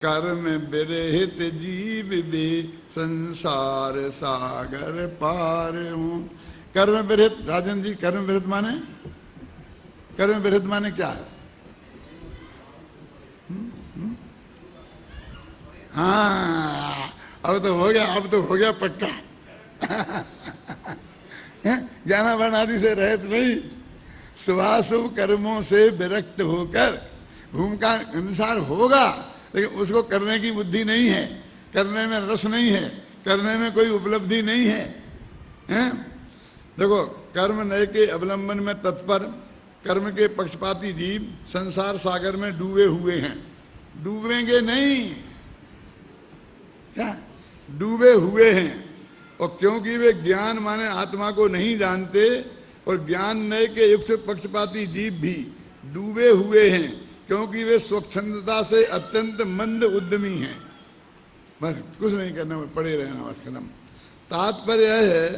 कर्म विरहित जीव भी संसार सागर पार हूं। कर्म विरहित, राजन जी, कर्म विरहित माने, कर्म विरहित माने क्या है? हाँ, अब तो हो गया, अब तो हो गया पक्का। ज्ञान वर्ण आदि से रहित नहीं, शुभाशुभ कर्मों से विरक्त होकर भूमिका अनुसार होगा, लेकिन उसको करने की बुद्धि नहीं है, करने में रस नहीं है, करने में कोई उपलब्धि नहीं है, हैं? देखो, कर्म नए के अवलंबन में तत्पर, कर्म के पक्षपाती जीव संसार सागर में डूबे हुए हैं। डूबेंगे नहीं, क्या डूबे हुए हैं। और क्योंकि वे ज्ञान माने आत्मा को नहीं जानते, और ज्ञान नए के युग से पक्षपाती जीव भी डूबे हुए हैं, क्योंकि वे स्वच्छंदता से अत्यंत मंद उद्यमी हैं। बस कुछ नहीं करना, पड़े रहना, बस खत्म। तात्पर्य यह है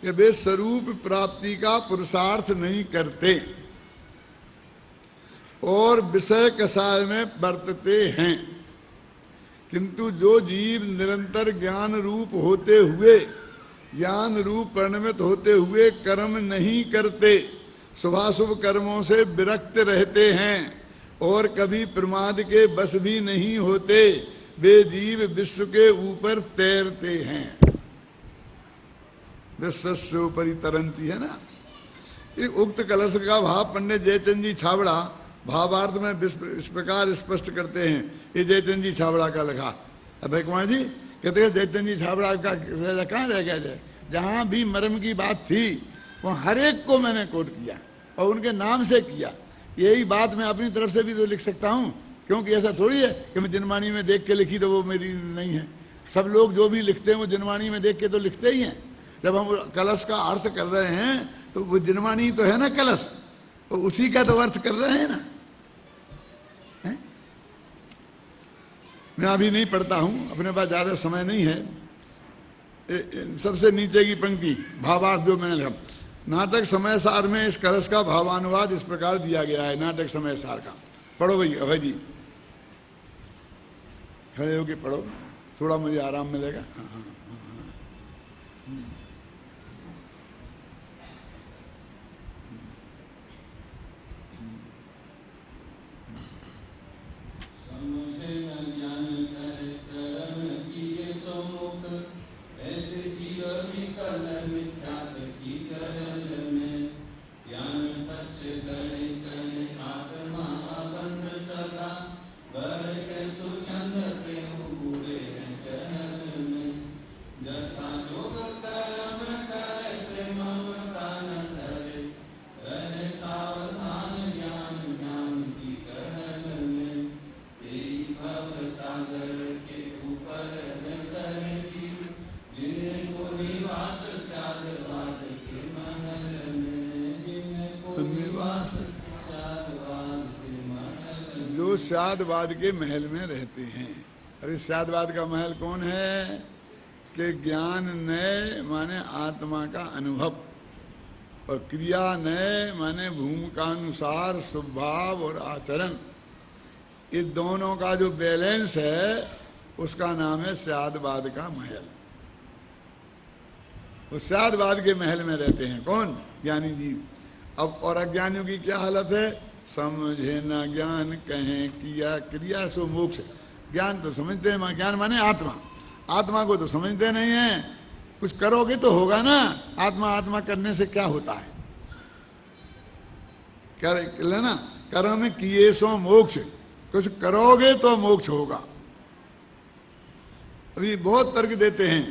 कि वे स्वरूप प्राप्ति का पुरुषार्थ नहीं करते और विषय कषाय में बरतते हैं। किंतु जो जीव निरंतर ज्ञान रूप होते हुए, ज्ञान रूप परिणमित होते हुए कर्म नहीं करते, शुभाशुभ कर्मों से विरक्त रहते हैं और कभी प्रमाद के बस भी नहीं होते, वे जीव विश्व के ऊपर तैरते हैं। विश्व ऊपरी तरंती है ना। एक उक्त कलश का भाव पंडित जयचंद जी छाबड़ा भावार्थ में इस प्रकार स्पष्ट करते हैं। ये जयचंद जी छाबड़ा का लिखा। अभय कुमार जी कहते हैं जयचंद जी छाबड़ा का कहाँ रह गया जाए, जहां भी मर्म की बात थी वहां हर एक को मैंने कोट किया और उनके नाम से किया। यही बात मैं अपनी तरफ से भी तो लिख सकता हूं, क्योंकि ऐसा थोड़ी है कि मैं जिनवाणी में देख के लिखी तो वो मेरी नहीं है। सब लोग जो भी लिखते हैं वो जिनवाणी में देख के तो लिखते ही हैं। जब हम कलश का अर्थ कर रहे हैं तो वो जिनवाणी तो है ना कलश, तो उसी का तो अर्थ कर रहे हैं ना। है? मैं अभी नहीं पढ़ता हूं, अपने पास ज्यादा समय नहीं है। सबसे नीचे की पंक्ति भावार्थ जो मैंने लिखा, नाटक समय सार में इस कलश का भावानुवाद इस प्रकार दिया गया है। नाटक समय सार का पढ़ो भाई, अभय जी खड़े होके पढ़ो, थोड़ा मुझे आराम मिलेगा। हाँ, हाँ, हाँ। जो स्यादवाद के महल में रहते हैं। अरे स्यादवाद का महल कौन है? कि ज्ञान नय माने आत्मा का अनुभव और क्रिया नय माने भूमिका अनुसार स्वभाव और आचरण, ये दोनों का जो बैलेंस है उसका नाम है स्यादवाद का महल। वो स्यादवाद के महल में रहते हैं कौन? ज्ञानी जीव। अब और अज्ञानियों की क्या हालत है? समझे न ज्ञान कहें किया क्रिया सो मोक्ष। ज्ञान तो समझते हैं, ज्ञान माने आत्मा, आत्मा को तो समझते नहीं है। कुछ करोगे तो होगा ना। आत्मा आत्मा करने से क्या होता है? क्या लेना? कर्म किए सो मोक्ष, कुछ करोगे तो मोक्ष होगा। अभी बहुत तर्क देते हैं,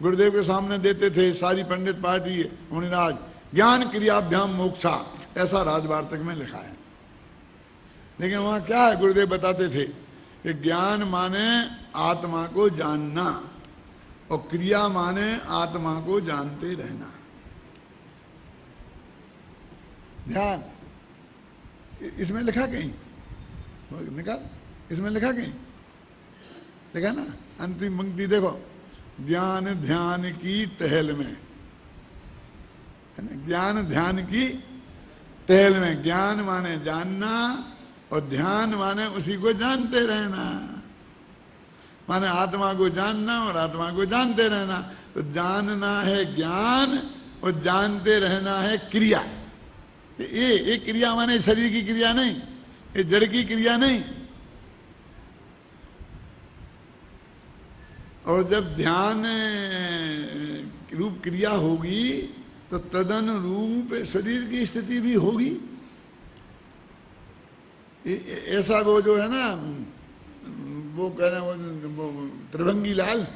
गुरुदेव के सामने देते थे सारी पंडित पार्टी मुनिराज, ज्ञान क्रियाभ्याम मोक्षा, ऐसा राजवार्तक में लिखा है। लेकिन वहां क्या है? गुरुदेव बताते थे कि ज्ञान माने आत्मा को जानना और क्रिया माने आत्मा को जानते रहना। ध्यान इसमें लिखा कहीं निकाल, इसमें लिखा कहीं लिखा ना, अंतिम पंक्ति देखो, ज्ञान ध्यान की टहल में, है ना? ज्ञान ध्यान की टहल में। ज्ञान माने जानना और ध्यान माने उसी को जानते रहना। माने आत्मा को जानना और आत्मा को जानते रहना। तो जानना है ज्ञान और जानते रहना है क्रिया। ये क्रिया माने शरीर की क्रिया नहीं, ये जड़ की क्रिया नहीं। और जब ध्यान रूप क्रिया होगी तो तदन रूप शरीर की स्थिति भी होगी। ऐसा वो जो है ना, वो कहना वो त्रिभंगी लाल,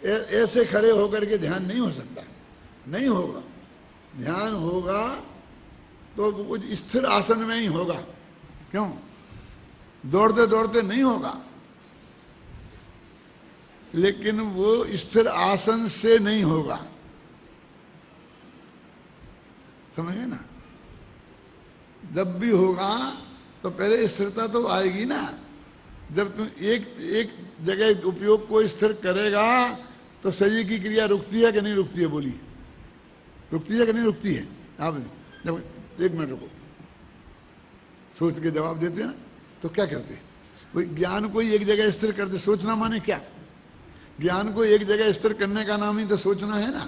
ऐसे खड़े होकर के ध्यान नहीं हो सकता, नहीं होगा। ध्यान होगा तो कुछ स्थिर आसन में ही होगा। क्यों? दौड़ते दौड़ते नहीं होगा। लेकिन वो स्थिर आसन से नहीं होगा, समझे ना। जब भी होगा तो पहले स्थिरता तो आएगी ना। जब तुम एक जगह उपयोग को स्थिर करेगा तो शरीर की क्रिया रुकती है कि नहीं रुकती है? बोलिए, रुकती है कि नहीं रुकती है? आप जब 1 मिनट रुको, सोच के जवाब देते हैं ना, तो क्या करते हैं? कोई ज्ञान को एक जगह स्थिर करते, सोचना माने क्या? ज्ञान को एक जगह स्थिर करने का नाम ही तो सोचना है ना।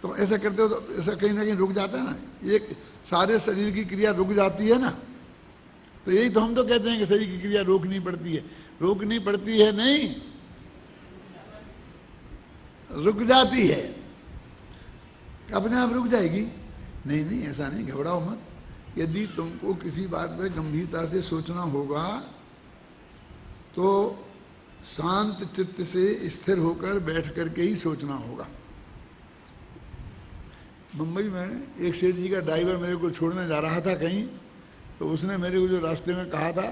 तो ऐसा करते हो तो ऐसा कहीं ना कहीं रुक जाता है ना, एक सारे शरीर की क्रिया रुक जाती है ना। तो यही तो हम तो कहते हैं कि शरीर की क्रिया रोकनी पड़ती है। रोकनी पड़ती है नहीं, रुक जाती है। अपने आप रुक जाएगी? नहीं नहीं, ऐसा नहीं, घबराओ मत। यदि तुमको किसी बात पर गंभीरता से सोचना होगा तो शांत चित्त से स्थिर होकर बैठ करके ही सोचना होगा। मुंबई में एक सेठ जी का ड्राइवर मेरे को छोड़ने जा रहा था कहीं, तो उसने मेरे को जो रास्ते में कहा था,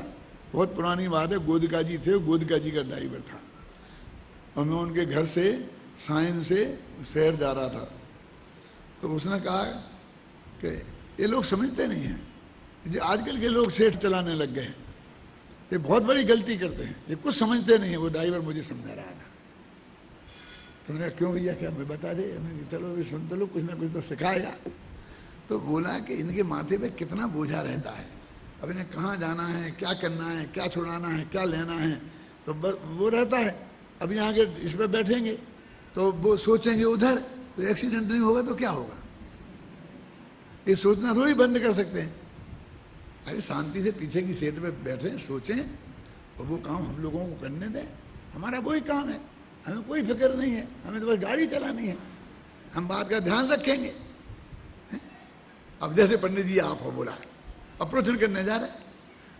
बहुत पुरानी बात है, गोदका जी थे, गोदका जी का ड्राइवर था, और मैं उनके घर से साइन से शहर जा रहा था। तो उसने कहा कि ये लोग समझते नहीं हैं, ये आजकल के लोग सेठ चलाने लग गए हैं, ये बहुत बड़ी गलती करते हैं, ये कुछ समझते नहीं है। वो ड्राइवर मुझे समझा रहा था। तो मैंने कहा क्यों भैया, क्या मैं बता दे? मैंने चलो भी सुन तो लो, कुछ ना कुछ तो सिखाएगा। तो बोला कि इनके माथे पे कितना बोझा रहता है, अब इन्हें कहाँ जाना है, क्या करना है, क्या छुड़ाना है, क्या लेना है, तो वो रहता है। अब यहाँ के इस पर बैठेंगे तो वो सोचेंगे उधर, तो एक्सीडेंट नहीं होगा तो क्या होगा? ये सोचना थोड़ी बंद कर सकते हैं। अरे शांति से पीछे की सीट पे बैठे, सोचें, और वो काम हम लोगों को करने दें। हमारा वही काम है, हमें कोई फिक्र नहीं है, हमें तो बस गाड़ी चलानी है, हम बात का ध्यान रखेंगे। अब जैसे पंडित जी आप हो, बोला अप्रोचन करने जा रहे,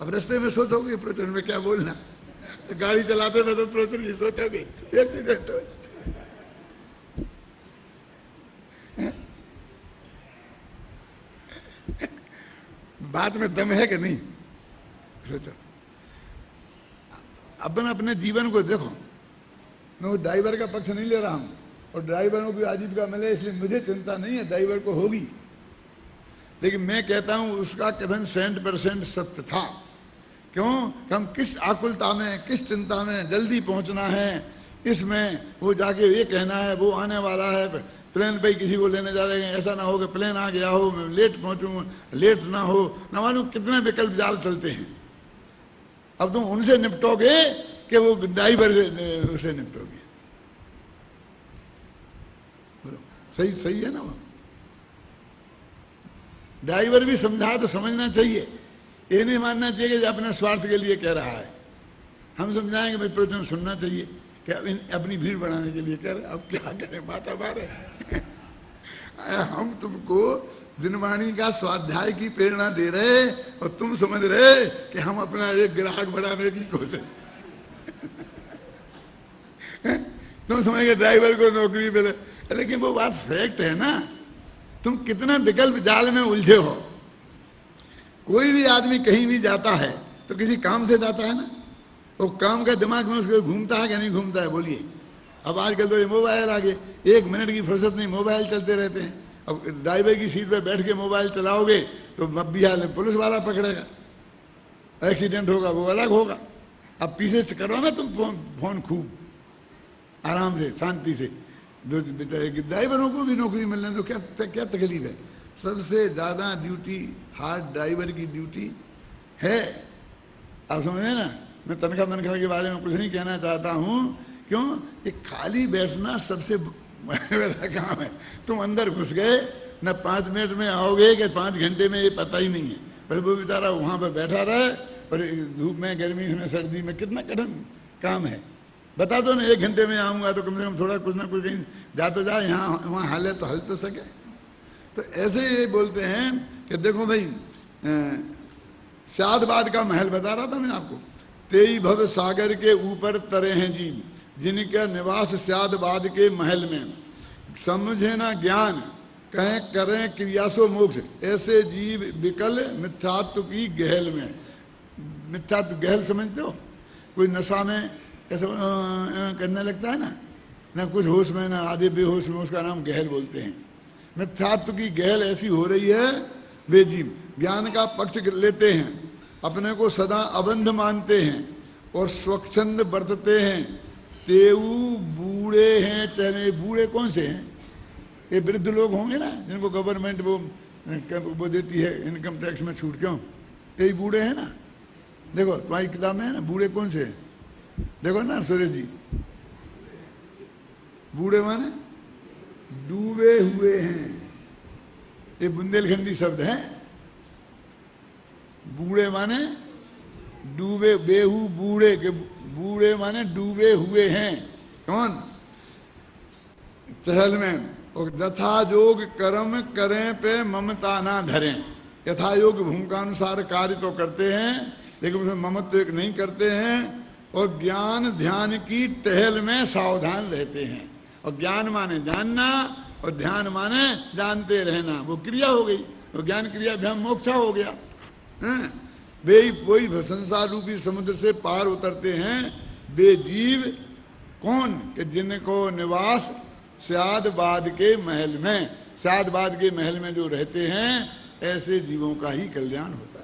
अब रास्ते में सोचोगे अप्रोचन में क्या बोलना, तो गाड़ी चलाते में तो अप्रोचन ही सोचोगे, एक्सीडेंट हो। बात में दम है कि नहीं? सोचो। अपन अपने जीवन को देखो, मैं ड्राइवर का पक्ष नहीं ले रहा हूं, और ड्राइवरों की आजीविका मिले इसलिए मुझे चिंता नहीं है, ड्राइवर को होगी। लेकिन मैं कहता हूं उसका कथन 100% सत्य था। क्यों? हम किस आकुलता में, किस चिंता में, जल्दी पहुंचना है, इसमें वो जाके ये कहना है वो आने वाला है, प्लेन पे किसी को लेने जा रहे हैं, ऐसा ना हो कि प्लेन आ गया हो, मैं लेट पहुंचूं, लेट ना हो, ना मालूम कितने विकल्प जाल चलते हैं। अब तुम उनसे निपटोगे कि वो ड्राइवर से निपटोगे? बोलो, सही है ना? वो ड्राइवर भी समझा तो समझना चाहिए, ये नहीं मानना चाहिए कि अपने स्वार्थ के लिए कह रहा है। हम समझाएंगे भाई प्रवचन सुनना चाहिए, क्या अपनी भीड़ बढ़ाने के लिए कह रहे। अब क्या करें, बात बार है। हम तुमको दिनवाणी का स्वाध्याय की प्रेरणा दे रहे और तुम समझ रहे कि हम अपना एक ग्राहक बढ़ाने की कोशिश। तुम समझे ड्राइवर को नौकरी मिले, लेकिन वो बात फैक्ट है ना। तुम कितना विकल्प जाल में उलझे हो। कोई भी आदमी कहीं भी जाता है तो किसी काम से जाता है ना, तो काम का दिमाग में उसको घूमता है कि नहीं घूमता है? बोलिए। अब आजकल तो ये मोबाइल आ गए, 1 मिनट की फुर्सत नहीं, मोबाइल चलते रहते हैं। अब ड्राइवर की सीट पर बैठ के मोबाइल चलाओगे तो मब्बी हाल में पुलिस वाला पकड़ेगा, एक्सीडेंट होगा वो अलग होगा। अब पीछे से करो ना तुम फोन खूब आराम से, शांति से। ड्राइवरों को भी नौकरी मिलने तो क्या तकलीफ है? सबसे ज्यादा ड्यूटी हार्ड ड्राइवर की ड्यूटी है। आप समझे ना, मैं तनख्वाह के बारे में कुछ नहीं कहना चाहता हूँ। क्यों? ये खाली बैठना सबसे बड़ा काम है। तुम अंदर घुस गए, न 5 मिनट में आओगे कि 5 घंटे में, ये पता ही नहीं है। पर वो बेचारा वहाँ पर बैठा रहे, और धूप में, गर्मी में, सर्दी में, कितना कठिन काम है। बता दो ना 1 घंटे में आऊँगा तो कम से कम थोड़ा कुछ ना कुछ कहीं जा तो जाए, यहाँ वहाँ हाल है तो हल तो सके। तो ऐसे ये बोलते हैं कि देखो भाई, स्यादबाद का महल बता रहा था मैं आपको। तेई भव सागर के ऊपर तरे हैं जीव, जिनका निवास स्यादबाद के महल में। समझे ना ज्ञान, कहें करें क्रियासो मोक्ष, ऐसे जीव विकल मिथ्यात्व की गहल में। मिथ्यात्व गहल समझते हो? कोई नशा में ऐसा करने लगता है ना कुछ होश में, ना आधे बेहोश में, उसका नाम गहल बोलते हैं। मिथ्यात्व की गहल ऐसी हो रही है, वे जीव ज्ञान का पक्ष लेते हैं, अपने को सदा अबंध मानते हैं और स्वच्छंद बरतते हैं। तेऊ बूढ़े हैं, चले बूढ़े कौन से हैं? ये वृद्ध लोग होंगे ना, जिनको गवर्नमेंट वो देती है इनकम टैक्स में छूट। क्यों? यही बूढ़े हैं ना। देखो तुम्हारी किताब में है ना, बूढ़े कौन से हैं? देखो ना सुरेश जी, बूढ़े माने डूबे हुए हैं। ये बुंदेलखंडी शब्द है। बूढ़े माने डूबे, बेहू बूढ़े के, बूढ़े माने डूबे हुए हैं। कौन? चहल में। और यथा योग कर्म करें पे ममता ना धरें। यथा योग भूमिका अनुसार कार्य तो करते हैं, लेकिन उसमें ममत्व एक नहीं करते हैं। और ज्ञान ध्यान की टहल में सावधान रहते हैं। और ज्ञान माने जानना, और ध्यान माने जानते रहना। वो क्रिया हो गई, वो ज्ञान क्रिया अभ्याम मोक्षा हो गया। वे वही संसार रूपी समुद्र से पार उतरते हैं। वे जीव कौन? कि जिनको निवास स्यादबाद के महल में, स्यादबाद के महल में जो रहते हैं, ऐसे जीवों का ही कल्याण होता है।